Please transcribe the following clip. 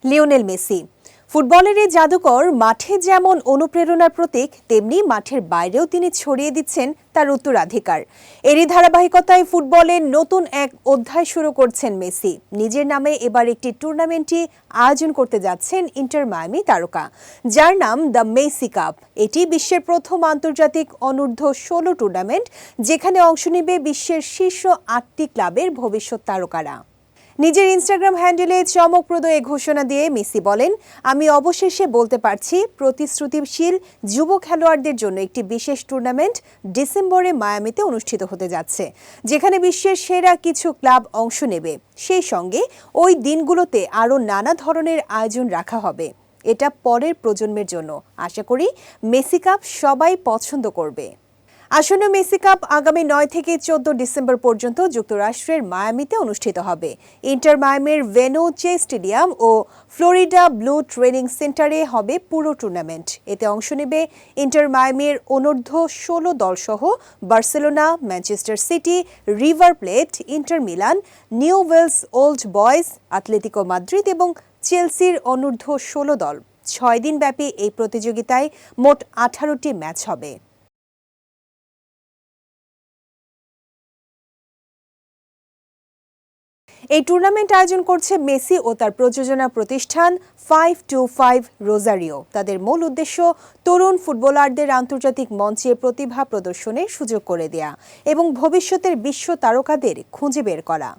Lionel Messi ফুটবলের এই জাদুকর মাঠে যেমন অনুপ্রেরণার প্রতীক, তেমনি মাঠের বাইরেও তিনি ছড়িয়ে দিচ্ছেন তার উত্তরাধিকার। এরই ধারাবাহিকতায় ফুটবলের নতুন এক অধ্যায় শুরু করছেন মেসি। নিজের নামে এবার একটি টুর্নামেন্টই আয়োজন করতে যাচ্ছেন ইন্টার মায়ামি তারকা, যার নাম দ্য মেসি কাপ। এটি বিশ্বের প্রথম আন্তর্জাতিক অনূর্ধ্ব-16 টুর্নামেন্ট, যেখানে অংশ নেবে বিশ্বের শীর্ষ 8টি ক্লাবের ভবিষ্যৎ তারকারা। নিজের ইনস্টাগ্রাম হ্যান্ডেলে চমকপ্রদ এ ঘোষণা দিয়ে মেসি বলেন, আমি অবশেষে বলতে পারছি, প্রতিশ্রুতিশীল যুব খেলোয়াড়দের জন্য একটি বিশেষ টুর্নামেন্ট ডিসেম্বরে মায়ামিতে অনুষ্ঠিত হতে যাচ্ছে, যেখানে বিশ্বের সেরা কিছু ক্লাব অংশ নেবে। সেই সঙ্গে ওই দিনগুলোতে আরও নানা ধরনের আয়োজন রাখা হবে। এটা পরের প্রজন্মের জন্য। আশা করি মেসি কাপ সবাই পছন্দ করবে। আসন্ন মেসি কাপ আগামী 9 থেকে 14 ডিসেম্বর পর্যন্ত যুক্তরাষ্ট্রের মায়ামিতে অনুষ্ঠিত হবে। ইন্টার মায়ামির ভেনোচে স্টেডিয়াম ও ফ্লোরিডা ব্লু ট্রেনিং সেন্টারে হবে পুরো টুর্নামেন্ট। এতে অংশ নেবে ইন্টার মায়ামির অনূর্ধ্ব-16 দলসহ Barcelona, Manchester City, River Plate, Inter Milan, Newell's old boys, Atletico Madrid এবং চেলসির অনূর্ধ্ব-16 দল। 6 দিন ব্যাপী এই প্রতিযোগিতায় মোট 18টি ম্যাচ হবে। এই টুর্নামেন্ট আয়োজন করছে মেসি ও তার প্রযোজনা প্রতিষ্ঠান 525 রোজারিও। তাদের মূল উদ্দেশ্য তরুণ ফুটবলারদের আন্তর্জাতিক মঞ্চে প্রতিভা প্রদর্শনের সুযোগ করে দেয়া এবং ভবিষ্যতের বিশ্ব তারকাদের খুঁজে বের করা।